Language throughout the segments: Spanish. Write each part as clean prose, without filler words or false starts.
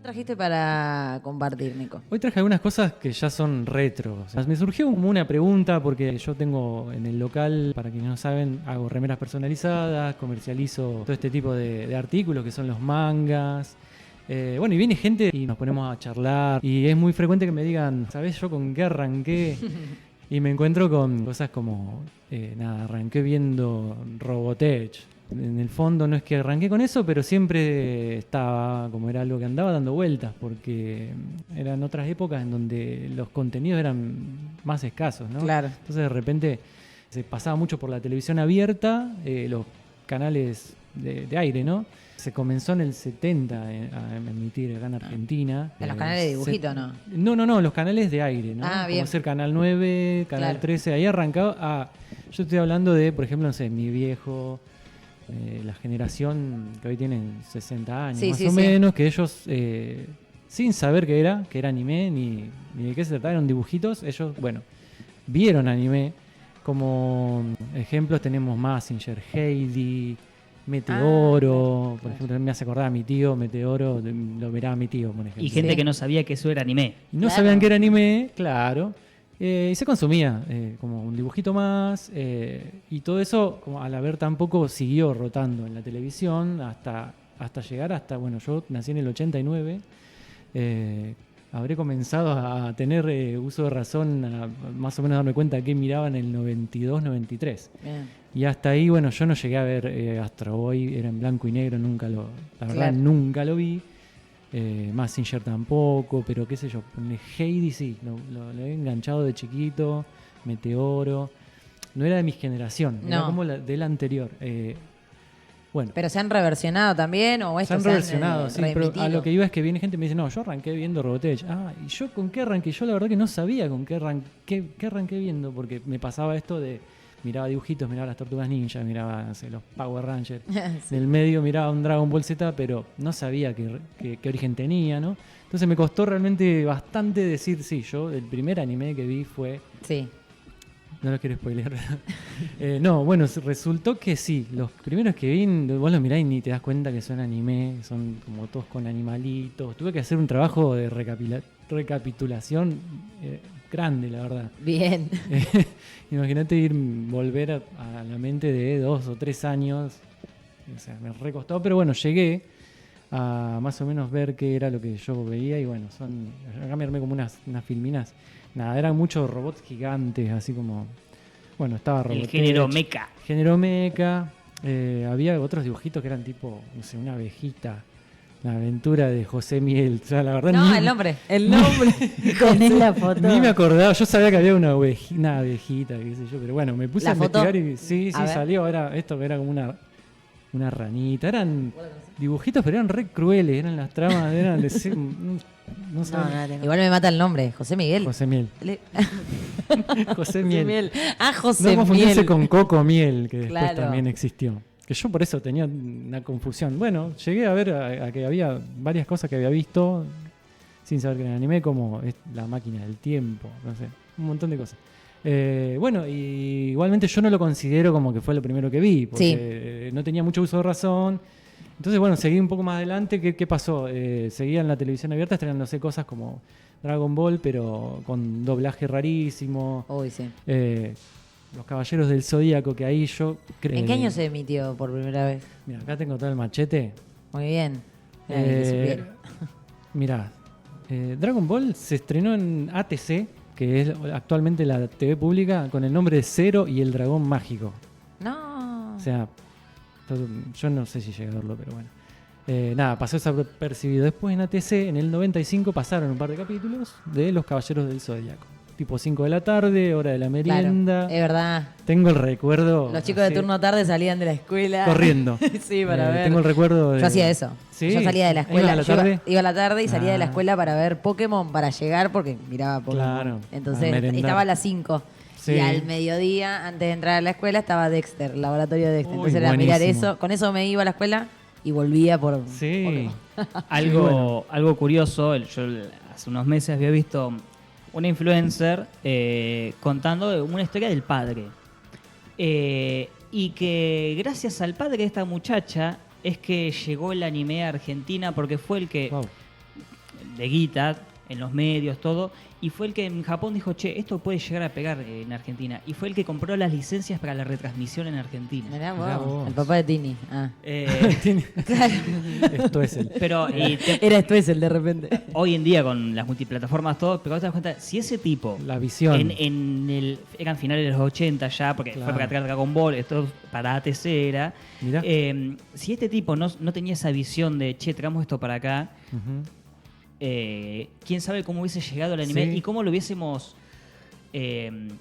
trajiste para compartir, Nico? Hoy traje algunas cosas que ya son retro. O sea, me surgió como una pregunta porque yo tengo en el local, para quienes no saben, hago remeras personalizadas, comercializo todo este tipo de artículos que son los mangas. Bueno, y viene gente y nos ponemos a charlar y es muy frecuente que me digan, ¿sabés yo con qué arranqué? Y me encuentro con cosas como, arranqué viendo Robotech. En el fondo no es que arranqué con eso, pero siempre estaba, como era algo que andaba dando vueltas, porque eran otras épocas en donde los contenidos eran más escasos, ¿no? Claro. Entonces de repente se pasaba mucho por la televisión abierta, los canales de aire, ¿no? Se comenzó en el 70 a emitir acá en Argentina. ¿En los canales de dibujito no? No, los canales de aire, ¿no? Ah, bien. Como ser Canal 9, Canal Claro. 13, ahí arrancaba. Yo estoy hablando de, por ejemplo, no sé, mi viejo, la generación que hoy tienen 60 años, Sí, más sí, o sí. menos, que ellos, sin saber que era anime, ni de qué se trataba, eran dibujitos, ellos, bueno, vieron anime. Como ejemplos tenemos Mazinger, Heidi, Meteoro, por ejemplo, me hace acordar a mi tío, Meteoro, lo miraba mi tío, por ejemplo. Y gente Sí. que no sabía que eso era anime. Y no Claro. sabían que era anime, claro, y se consumía como un dibujito más, y todo eso, como al haber tan poco, siguió rotando en la televisión hasta llegar hasta, bueno, yo nací en el 89, habré comenzado a tener uso de razón, a más o menos darme cuenta de qué miraba en el 92, 93. Bien. Y hasta ahí, bueno, yo no llegué a ver Astro Boy, era en blanco y negro, la verdad Claro. nunca lo vi. Mazinger tampoco, pero qué sé yo, Heidi sí, lo he enganchado de chiquito, Meteoro. No era de mi generación, era No. como de la anterior. Bueno, ¿Pero se han reversionado también o se estos han reversionado, sí, pero reemitido? a lo que iba es que viene gente y me dice, no, yo arranqué viendo Robotech. ¿Y yo con qué arranqué? Yo la verdad que no sabía con qué arranqué viendo, porque me pasaba esto de, miraba dibujitos, miraba las Tortugas Ninja, miraba, no sé, los Power Rangers. Sí. En el medio miraba un Dragon Ball Z, pero no sabía qué origen tenía, ¿no? Entonces me costó realmente bastante decir, sí, yo el primer anime que vi fue... Sí. No lo quiero spoilear. No, bueno, resultó que sí. Los primeros que vi, vos los mirás y ni te das cuenta que son anime, son como todos con animalitos. Tuve que hacer un trabajo de recapitulación grande, la verdad. Bien. Imagínate volver a la mente de 2 o 3 años. O sea, me recostó, pero bueno, llegué a más o menos ver qué era lo que yo veía y bueno, acá me armé como unas filminas. Nada, eran muchos robots gigantes, así como... Bueno, estaba Robotech. El género mecha. Género mecha. Había otros dibujitos que eran tipo, no sé, una abejita. La aventura de José Miel. O sea, la verdad No, ni, el nombre. El nombre. Tenés la foto. ni me acordaba. Yo sabía que había una abejita, qué sé yo. Pero bueno, me puse ¿La a foto? investigar y sí, A ver. salió. Esto era como una ranita. Eran dibujitos, pero eran re crueles. Eran las tramas, eran de... No sé. No, no, tengo. Igual me mata el nombre. José Miguel. José Miel. Le- José Miel. Ah, No José confundirse Miel. con Coco Miel, que después Claro. también existió. Que yo por eso tenía una confusión. Bueno, llegué a ver a que había varias cosas que había visto sin saber que era anime, como La Máquina del Tiempo, no sé, un montón de cosas. Bueno, y igualmente yo no lo considero como que fue lo primero que vi, porque no tenía mucho uso de razón. Entonces, bueno, seguí un poco más adelante. ¿Qué pasó? Seguía en la televisión abierta estrenándose cosas como Dragon Ball, pero con doblaje rarísimo. Uy, sí. Los Caballeros del Zodíaco, que ahí yo creo... ¿En qué año se emitió por primera vez? Mira, acá tengo todo el machete. Muy bien. Ay, que supiera. Mirá, Dragon Ball se estrenó en ATC, que es actualmente la TV pública, con el nombre de Zero y el Dragón Mágico. No. O sea, yo no sé si llegué a verlo, pero bueno. Nada, pasó desapercibido. Después en ATC, en el 95, pasaron un par de capítulos de Los Caballeros del Zodíaco. Tipo 5 de la tarde, hora de la merienda. Claro, es verdad. Tengo el recuerdo... Los chicos de así, turno tarde salían de la escuela. corriendo. Sí, para ver. Tengo el recuerdo de... Yo hacía eso. ¿Sí? Yo salía de la escuela. ¿Ibas a la tarde? Iba a la tarde y salía de la Ah. escuela para ver Pokémon, para llegar, porque miraba Pokémon. Claro, Entonces a merendar. estaba a las 5. Sí. Y al mediodía, antes de entrar a la escuela, estaba Dexter, el laboratorio de Dexter. Uy, Entonces era mirar buenísimo. eso. Con eso me iba a la escuela y volvía por Sí. Pokémon. Algo curioso, yo hace unos meses había visto una influencer contando una historia del padre. Y que gracias al padre de esta muchacha es que llegó el anime a Argentina, porque fue el que Wow. de guita en los medios, todo, y fue el que en Japón dijo, che, esto puede llegar a pegar en Argentina, y fue el que compró las licencias para la retransmisión en Argentina. Mirá Mirá vos, vos. el papá de Tini. Ah. Esto es el. Pero Era Stoessel de repente. hoy en día con las multiplataformas, todo, pero te das cuenta, si ese tipo La visión. eran finales de los 80 ya, porque Claro. fue para atrás Dragon Ball, esto para ATC era. Mirá. Si este tipo no tenía esa visión de, che, traemos esto para acá, Ujú. quién sabe cómo hubiese llegado el anime Sí. y cómo lo hubiésemos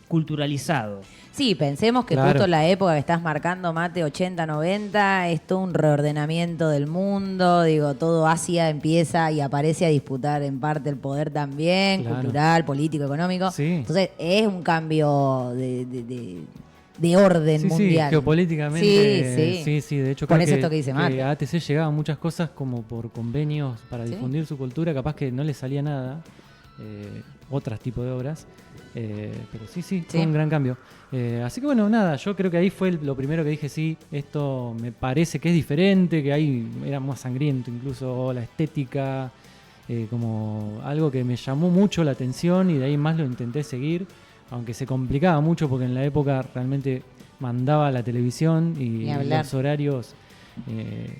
culturalizado. Sí, pensemos que Claro. justo la época que estás marcando, Mate, 80, 90, es todo un reordenamiento del mundo. Digo, todo Asia empieza y aparece a disputar en parte el poder también, Claro. cultural, político, económico. Sí. Entonces, es un cambio de orden Sí, mundial. geopolíticamente. Sí, de hecho Por creo eso esto que dice Mate. a ATC llegaban muchas cosas como por convenios para Sí. difundir su cultura, capaz que no le salía nada, otros tipos de obras, pero sí, Sí. fue un gran cambio. Así que bueno, nada, yo creo que ahí fue lo primero que dije, sí, esto me parece que es diferente, que ahí era más sangriento incluso la estética, como algo que me llamó mucho la atención y de ahí más lo intenté seguir. Aunque se complicaba mucho porque en la época realmente mandaba la televisión y Ni hablar. los horarios.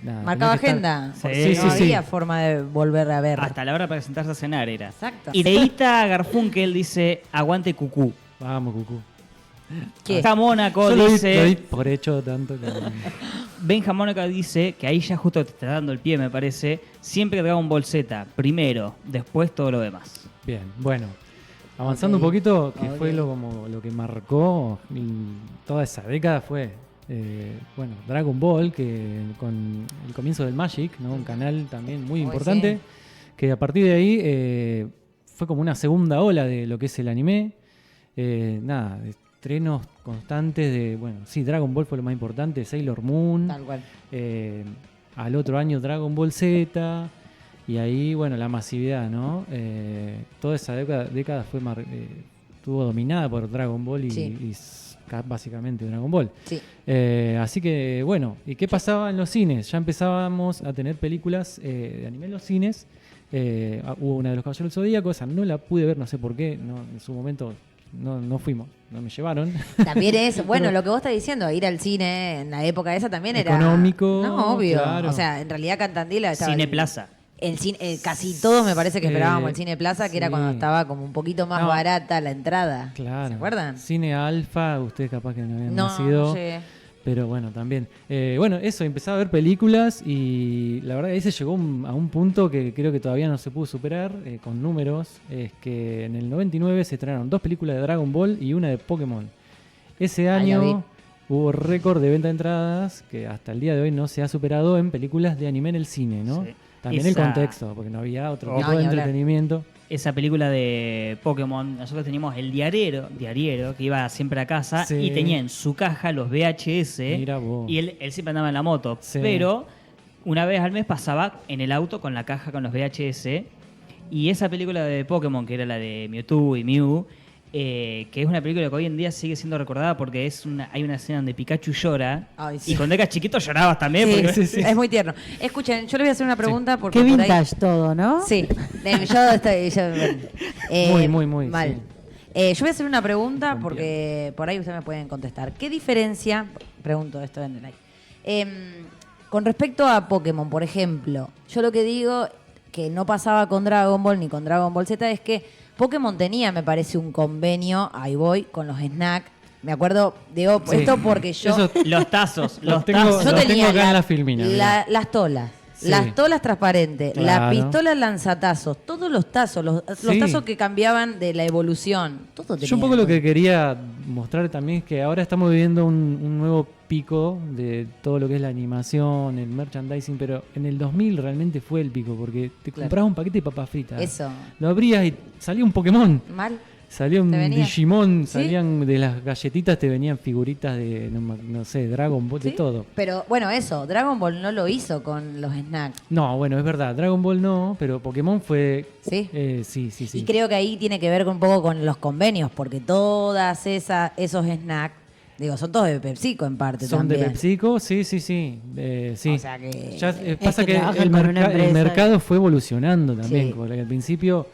Nada, Marcaba tenía que estar- agenda. Sí, porque sí, no sí. había forma de volver a ver. Hasta la hora para sentarse a cenar era. Exacto. Y Deita Garfunkel dice, aguante cucú. Vamos, Cucú. ¿Qué? Acá Mónaco Yo lo di dice... por hecho tanto que. Benja Mónaco dice que ahí ya justo te está dando el pie, me parece. Siempre Dragon Ball Z, primero, después todo lo demás. Bien, bueno. Avanzando Ok, un poquito, que ok. fue como lo que marcó toda esa década fue, bueno, Dragon Ball, que con el comienzo del Magic, ¿no? Un canal también muy Uy, importante, sí. que a partir de ahí fue como una segunda ola de lo que es el anime. Nada, estrenos constantes de, bueno, sí, Dragon Ball fue lo más importante, Sailor Moon, Tal cual. al otro año Dragon Ball Z. Y ahí, bueno, la masividad, ¿no? Toda esa década fue estuvo dominada por Dragon Ball Sí. básicamente Dragon Ball. Sí. Así que, bueno, ¿y qué pasaba en los cines? Ya empezábamos a tener películas de anime en los cines. Hubo una de los Caballeros del Zodíaco, esa no la pude ver, no sé por qué, no, en su momento no fuimos, no me llevaron. También es, bueno, lo que vos estás diciendo, ir al cine en la época esa también era... Económico, No, obvio. claro. O sea, en realidad Cantandila estaba... Cine Plaza. El cine, casi todos me parece que esperábamos el Sí. Cine Plaza, que era cuando estaba como un poquito más No. barata la entrada. Claro. ¿Se acuerdan? Cine Alfa, ustedes capaz que no habían No, nacido. no sé. Pero bueno, también. Bueno, eso, empezaba a ver películas y la verdad que ahí se llegó a un punto que creo que todavía no se pudo superar con números. Es que en el 99 se estrenaron 2 películas de Dragon Ball y una de Pokémon. Ese Ahí la vi. año hubo récord de venta de entradas que hasta el día de hoy no se ha superado en películas de anime en el cine, ¿no? Sí. También el Esa- contexto, porque no había otro No, tipo de ni hablar. entretenimiento. Esa película de Pokémon, nosotros teníamos el diariero que iba siempre a casa Sí. y tenía en su caja los VHS. Mira vos. Y él siempre andaba en la moto. Sí. Pero una vez al mes pasaba en el auto con la caja con los VHS. Y esa película de Pokémon, que era la de Mewtwo y Mew, que es una película que hoy en día sigue siendo recordada porque hay una escena donde Pikachu llora. Ay, sí. Y cuando eras chiquito llorabas también. Sí, porque- es muy tierno. Escuchen, yo les voy a hacer una pregunta porque Qué por ahí- vintage todo, ¿no? Sí, yo estoy... Muy, mal. sí. Yo voy a hacer una pregunta Entiendo. porque por ahí ustedes me pueden contestar. ¿Qué diferencia, pregunto esto en el aire, con respecto a Pokémon, por ejemplo, yo lo que digo que no pasaba con Dragon Ball ni con Dragon Ball Z es que Pokémon tenía, me parece, un convenio, ahí voy, con los snacks. Me acuerdo, digo, Sí. esto porque yo... Eso Los tazos, Lo los tengo- tazos. Yo lo tenía tengo acá en la filmina, mirá. las tolas. Sí. Las tolas transparentes, la Claro. pistola lanzatazos, todos los tazos, los Sí. tazos que cambiaban de la evolución, todo Yo un poco lo que quería mostrar también es que ahora estamos viviendo un nuevo pico de todo lo que es la animación, el merchandising, pero en el 2000 realmente fue el pico, porque te Claro. comprabas un paquete de papas fritas. Eso, Lo abrías y salía un Pokémon, mal. salía un ¿Te venía? Digimon, ¿Sí? salían de las galletitas, te venían figuritas de, no sé, Dragon Ball, de ¿Sí? todo. Pero bueno, eso, Dragon Ball no lo hizo con los snacks, No, bueno, es verdad, Dragon Ball no, pero Pokémon fue... ¿sí? Sí. Y creo que ahí tiene que ver un poco con los convenios, porque todas esos snacks Digo, son todos de PepsiCo en parte Son también. de PepsiCo, sí. Sí. O sea que... Ya, pasa que trabajan el, con una el empresa. mercado fue evolucionando también. Sí. Porque al principio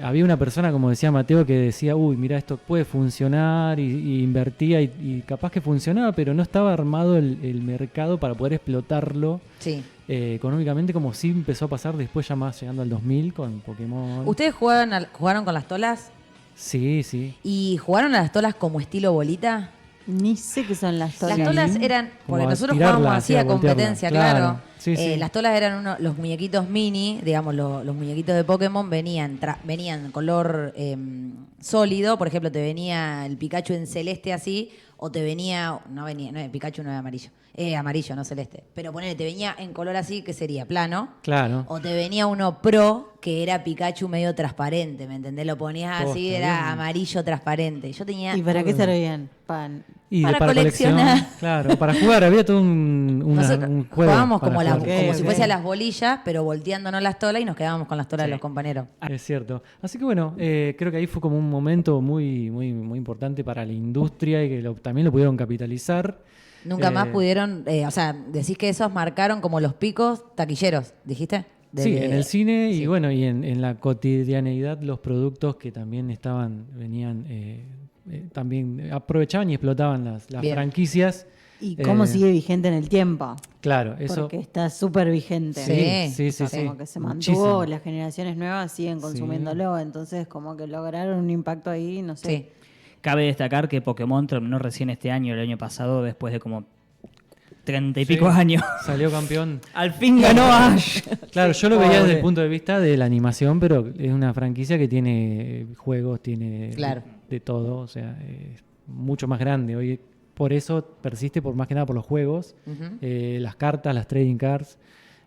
había una persona, como decía Mateo, que decía, uy, mira, esto puede funcionar, y invertía, y capaz que funcionaba, pero no estaba armado el mercado para poder explotarlo Sí. económicamente, como sí empezó a pasar después, ya más llegando al 2000 con Pokémon. ¿Ustedes jugaron con las tolas? Sí, sí. ¿Y jugaron a las tolas como estilo bolita? Ni sé qué son las tolas. Las tolas eran, porque Como a nosotros tirarla, jugábamos así así, a a voltearla. competencia, Claro. claro. Sí, sí. Las tolas eran los muñequitos mini, digamos, los muñequitos de Pokémon venían color sólido, por ejemplo, te venía el Pikachu en celeste así, o te venía, no, el Pikachu no es amarillo, amarillo, no celeste, pero ponele, te venía en color así, que sería plano, Claro. o te venía uno pro, que era Pikachu medio transparente, ¿me entendés? Lo ponías así, Posta, era bien. amarillo transparente. Yo tenía... ¿Y para qué servían? Y Para para coleccionar. colección, claro, para jugar, había todo Nosotros un juego. jugábamos para como, jugar. como si Ok. fuese a las bolillas, pero volteándonos las tolas y nos quedábamos con las tolas Sí. de los compañeros. Es cierto. Así que bueno, creo que ahí fue como un momento muy importante para la industria y que también lo pudieron capitalizar. Nunca más pudieron, o sea, decís que esos marcaron como los picos taquilleros, ¿dijiste? Sí, en el cine sí. y bueno, y en la cotidianeidad los productos que también venían, también aprovechaban y explotaban las Bien. franquicias. ¿Y cómo sigue vigente en el tiempo? Claro, eso. Porque está súper vigente. Sí, sí, sí. Como que se Muchísimo. mantuvo, las generaciones nuevas siguen consumiéndolo, entonces como que lograron un impacto ahí, no sé. Sí. Cabe destacar que Pokémon terminó recién este año, el año pasado, después de como 30 y Sí, pico años. Salió campeón. Al fin ganó Ash. Claro, yo lo veía desde Pobre. el punto de vista de la animación, pero es una franquicia que tiene juegos, tiene Claro. de todo, o sea, es mucho más grande. Hoy por eso persiste, por más que nada por los juegos, Ujú. las cartas, las trading cards.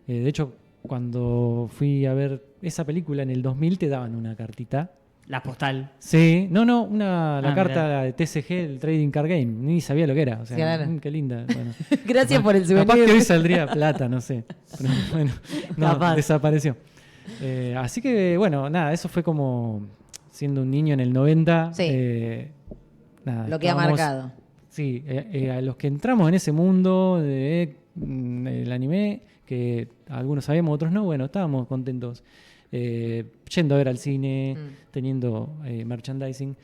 De hecho, cuando fui a ver esa película en el 2000 te daban una cartita. La postal. Sí, la Ah, carta de TCG, el Trading Card Game. Ni sabía lo que era. O sea, Claro. qué linda. Bueno. Gracias por el Capaz que hoy souvenir. saldría plata, no sé. Pero bueno, no, Capaz. desapareció. Así que, bueno, nada, eso fue como siendo un niño en el 90. Sí. Nada, Lo que ha estábamos- marcado. Sí, a los que entramos en ese mundo del anime, que algunos sabíamos, otros no, bueno, estábamos contentos. Yendo a ver al cine, teniendo merchandising.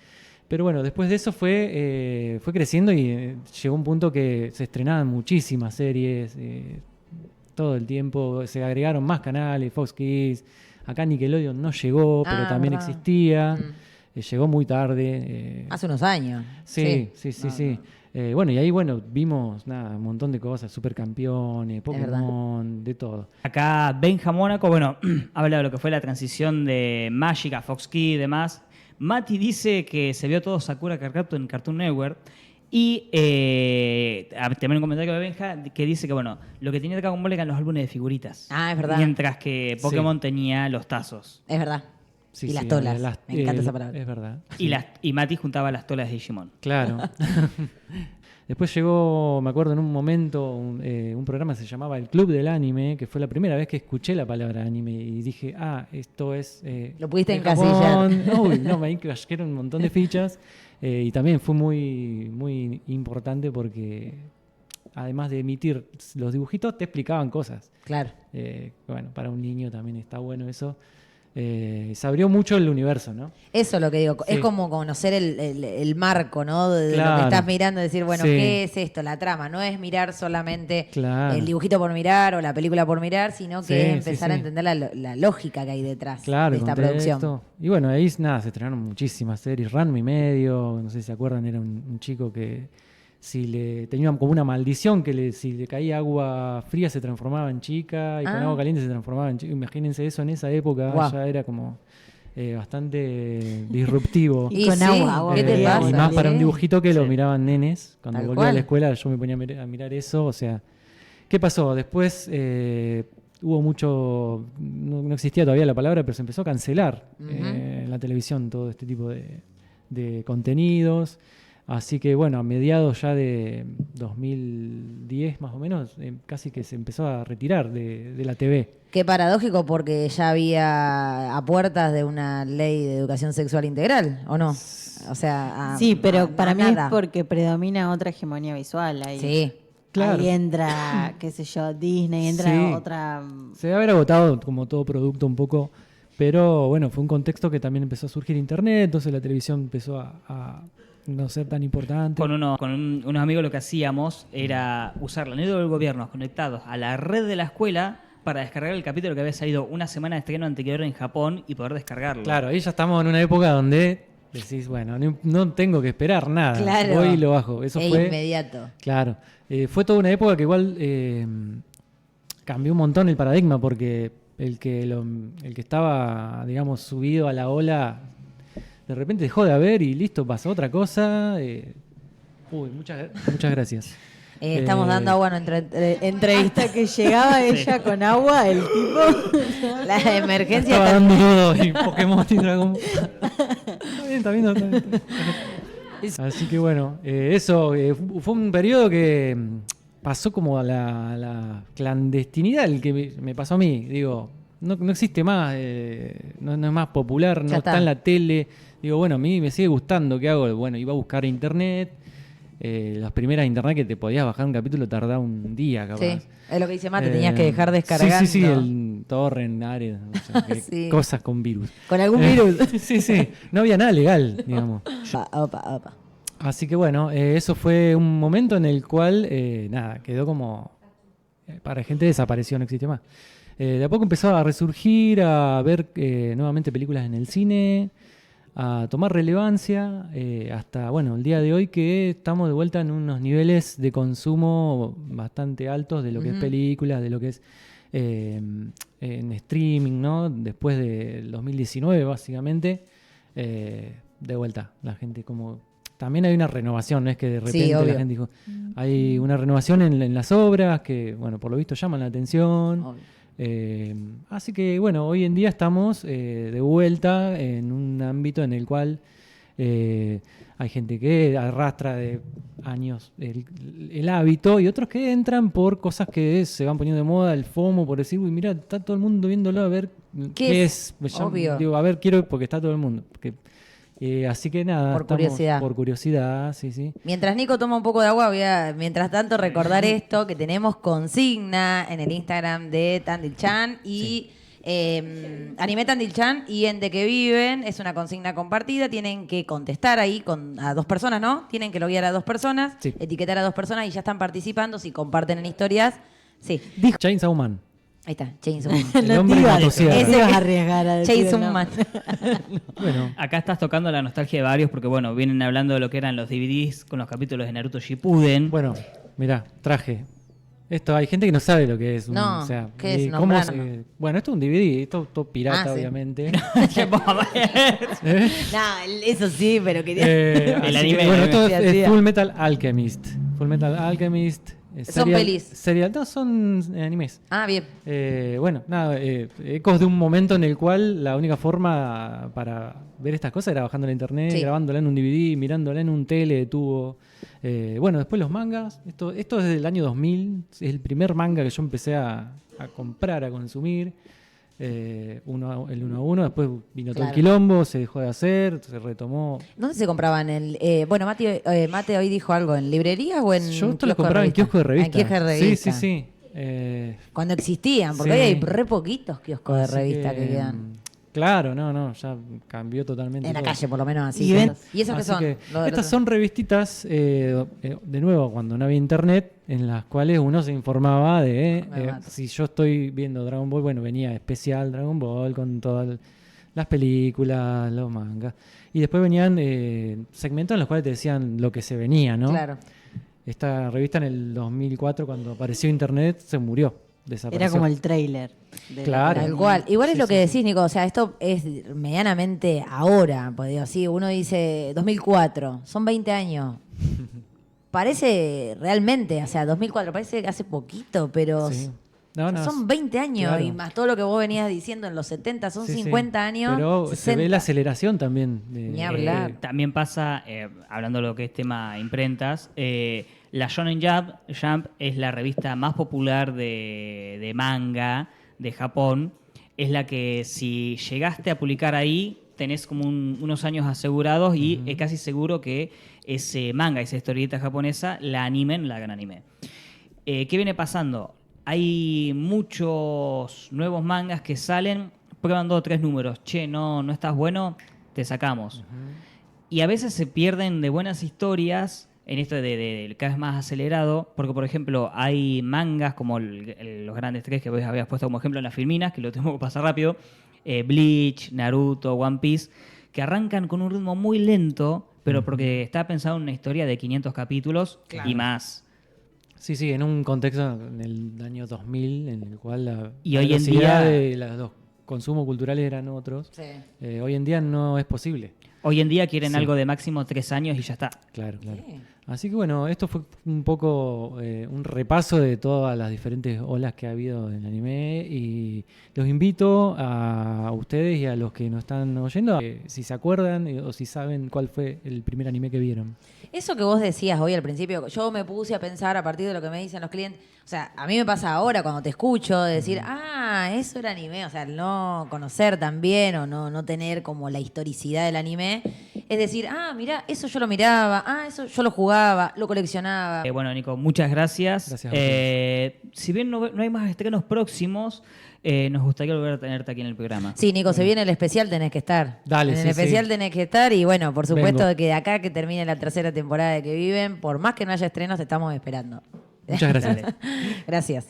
Pero bueno, después de eso fue creciendo y llegó un punto que se estrenaban muchísimas series todo el tiempo. Se agregaron más canales, Fox Kids. Acá Nickelodeon no llegó, pero Ah, también verdad. existía. Mm. Llegó muy tarde. Hace unos años. Sí. No, Sí. Bueno, y ahí vimos nada, un montón de cosas, Supercampeones, Pokémon, de todo. Acá Benja Mónaco, bueno, habla de lo que fue la transición de Magic a Fox Kids y demás. Mati dice que se vio todo Sakura Card Captor en Cartoon Network. Y también un comentario de Benja que dice que, bueno, lo que tenía Dragon Ball eran los álbumes de figuritas. Ah, es verdad. Mientras que Pokémon tenía los tazos. Es verdad. Sí, Y las sí, tolas. Me encanta esa palabra. Es verdad. Y Mati juntaba las tolas de Digimon. Claro. Después llegó, me acuerdo en un momento, un programa que se llamaba El Club del Anime, que fue la primera vez que escuché la palabra anime y dije, esto es... Lo pudiste de encasillar. Japón. Uy, no, me cayeron un montón de fichas y también fue muy importante porque además de emitir los dibujitos, te explicaban cosas. Claro. Bueno, para un niño también está bueno eso. Se abrió mucho el universo, ¿no? Eso es lo que digo. Sí. Es como conocer el marco, ¿no? De lo que Claro. estás mirando, decir, bueno, Sí. ¿qué es esto? La trama. No es mirar solamente Claro. el dibujito por mirar o la película por mirar, sino que Sí, es sí, empezar a sí. entender la lógica que hay detrás Claro, de el esta contexto. producción. Y bueno, ahí nada, se estrenaron muchísimas series. Ranma y medio, no sé si se acuerdan, era un chico que tenía como una maldición que si le caía agua fría se transformaba en chica y con Ah. agua caliente se transformaba en chica. Imagínense eso en esa época, Guau. ya era como bastante disruptivo. Y con agua ¿qué te fría, pasa? Y más para un Sí. dibujito que lo Sí. miraban nenes. Cuando Tal volvía a cual. la escuela yo me ponía a mirar eso. O sea, ¿qué pasó? Después hubo mucho, no existía todavía la palabra, pero se empezó a cancelar Ujú. en la televisión todo este tipo de contenidos. Así que bueno, a mediados ya de 2010 más o menos, casi que se empezó a retirar de la TV. Qué paradójico porque ya había a puertas de una ley de educación sexual integral, ¿o no? O sea, Sí, pero para mí nada. es porque predomina otra hegemonía visual ahí. Sí. Claro. Ahí entra, qué sé yo, Disney, entra Sí. otra... Se debe haber agotado como todo producto un poco, pero bueno, fue un contexto que también empezó a surgir internet, entonces la televisión empezó a no ser tan importante. Unos amigos lo que hacíamos era usar la net del gobierno conectados a la red de la escuela para descargar el capítulo que había salido una semana de estreno anterior en Japón y poder descargarlo. Claro, ahí ya estamos en una época donde decís, bueno, no tengo que esperar nada, Claro. voy y lo bajo. Eso E fue inmediato. Claro, fue toda una época que igual cambió un montón el paradigma porque el que estaba, digamos, subido a la ola, de repente dejó de haber y listo, pasó otra cosa. Muchas gracias. Estamos dando agua en entrevista. Hasta que llegaba ella con agua, el tipo... La emergencia Estaba está- dando todo y Pokémon y Dragon Ball. Está bien. Así que bueno, eso fue un periodo que pasó como a la clandestinidad, el que me pasó a mí. Digo, no existe más, no es más popular, no Ya está está. en la tele. Digo, bueno, a mí me sigue gustando, ¿qué hago? Bueno, iba a buscar internet. Las primeras internet que te podías bajar un capítulo tardaba un día, capaz. Sí, es lo que dice Mate, tenías que dejar descargando. Sí, el torrent, Ares, no sé, Sí. cosas con virus. Con algún virus. Sí, no había nada legal, digamos. Opa. Así que bueno, eso fue un momento en el cual, nada, quedó como, para gente desapareció, no existe más. De a poco empezó a resurgir, a ver nuevamente películas en el cine, a tomar relevancia, hasta, bueno, el día de hoy que estamos de vuelta en unos niveles de consumo bastante altos de lo que es películas, de lo que es en streaming, ¿no? Después del 2019, básicamente, de vuelta, la gente como... También hay una renovación, no es que de repente obvio. la gente dijo... Hay una renovación en las obras que, bueno, por lo visto llaman la atención. Obvio. Así que bueno, hoy en día estamos de vuelta en un ámbito en el cual hay gente que arrastra de años el hábito y otros que entran por cosas que se van poniendo de moda, el FOMO, por decir, uy, mira, está todo el mundo viéndolo, a ver qué es. Obvio. Digo, a ver, quiero porque está todo el mundo. Así que nada, Por estamos curiosidad. por curiosidad, sí. Mientras Nico toma un poco de agua, voy a, mientras tanto, recordar esto, que tenemos consigna en el Instagram de Tandil-chan y Anime Tandil-chan y en De Que Viven. Es una consigna compartida, tienen que contestar ahí a dos personas, ¿no? Tienen que loguear a dos personas, Sí. etiquetar a dos personas y ya están participando. Si comparten en historias, sí. Chainsaw Man. Ahí está, Chainsaw Man. El No hombre te ibas- motosierra. no te ibas a arriesgar a decir el Chainsaw nombre. Man. Bueno, Acá estás tocando la nostalgia de varios porque, bueno, vienen hablando de lo que eran los DVDs con los capítulos de Naruto Shippuden. Bueno, mirá, traje. Esto hay gente que no sabe lo que es. No, o sea, ¿qué es? cómo Nombranos. bueno, esto es un DVD, esto es todo pirata, Ah, sí. obviamente. No, eso sí, pero quería... El Así anime, que, bueno, esto sí, es hacía. Full Metal Alchemist. Full Metal Alchemist. Son pelis. No, son animes. Ah, bien. Bueno, nada, ecos de un momento en el cual la única forma para ver estas cosas era bajando la internet, Sí. grabándola en un DVD, mirándola en un tele de tubo. Bueno, después los mangas. Esto es desde el año 2000. Es el primer manga que yo empecé a comprar, a consumir. El uno a uno. Después vino todo el Claro. quilombo, se dejó de hacer, se retomó. ¿Dónde se compraban? Bueno, Mate hoy dijo algo, ¿en librerías o en Yo esto lo kiosco de compraba en revista? kiosco de Ah, revista. en kiosco de revista. Sí. Cuando existían, porque Sí. hoy hay re poquitos kioscos de Así revista que quedan. Claro, no, ya cambió totalmente. En la todo. calle, por lo menos, así. ¿Y ven? ¿Y esos qué Así son? que Lo del estas otro. son revistitas, de nuevo, cuando no había internet, en las cuales uno se informaba de Me mato. si yo estoy viendo Dragon Ball, bueno, venía especial Dragon Ball con todas las películas, los mangas. Y después venían segmentos en los cuales te decían lo que se venía, ¿no? Claro. Esta revista en el 2004, cuando apareció internet, se murió. Desapareció. Era como el trailer. Claro. Tal cual. Igual es Sí, lo que sí. decís, Nico. O sea, esto es medianamente ahora. Pues digo, sí, uno dice 2004, son 20 años. Parece realmente, o sea, 2004, parece que hace poquito, pero Sí. No, O sea, no, son 20 años claro. y más todo lo que vos venías diciendo en los 70, son Sí, sí. 50 años. Pero se 60. ve la aceleración también. Ni hablar. También pasa, hablando de lo que es tema imprentas, la Shonen Jump es la revista más popular de manga de Japón. Es la que si llegaste a publicar ahí, tenés como unos años asegurados y es casi seguro que ese manga, esa historieta japonesa, la animen, la hagan anime. ¿Qué viene pasando? Hay muchos nuevos mangas que salen, prueban 2 o 3 números. Che, no estás bueno, te sacamos. Y a veces se pierden de buenas historias en esto de cada vez más acelerado, porque por ejemplo hay mangas como los grandes 3 que vos habías puesto como ejemplo en las Filminas, que lo tengo que pasar rápido, Bleach, Naruto, One Piece, que arrancan con un ritmo muy lento, pero porque está pensado en una historia de 500 capítulos y más. Sí, sí, en un contexto en el año 2000 en el cual Y la hoy en velocidad día- de los consumos culturales eran otros. Sí. Hoy en día no es posible. Hoy en día quieren Sí. algo de máximo 3 años y ya está. Claro, claro. Sí. Así que bueno, esto fue un poco un repaso de todas las diferentes olas que ha habido en el anime y los invito a ustedes y a los que nos están oyendo, si se acuerdan o si saben cuál fue el primer anime que vieron. Eso que vos decías hoy al principio, yo me puse a pensar a partir de lo que me dicen los clientes. O sea, a mí me pasa ahora cuando te escucho de decir, eso era anime. O sea, el no conocer también o no tener como la historicidad del anime. Es decir, mirá, eso yo lo miraba, eso yo lo jugaba, lo coleccionaba. Bueno, Nico, muchas gracias. Gracias a ustedes. Si bien no hay más estrenos próximos, nos gustaría volver a tenerte aquí en el programa. Sí, Nico, se viene el especial, tenés que estar. Dale, en sí, el especial sí. tenés que estar y bueno, por supuesto Vengo. de que de acá que termine la tercera temporada de Que Viven, por más que no haya estrenos, te estamos esperando. Muchas gracias. Gracias.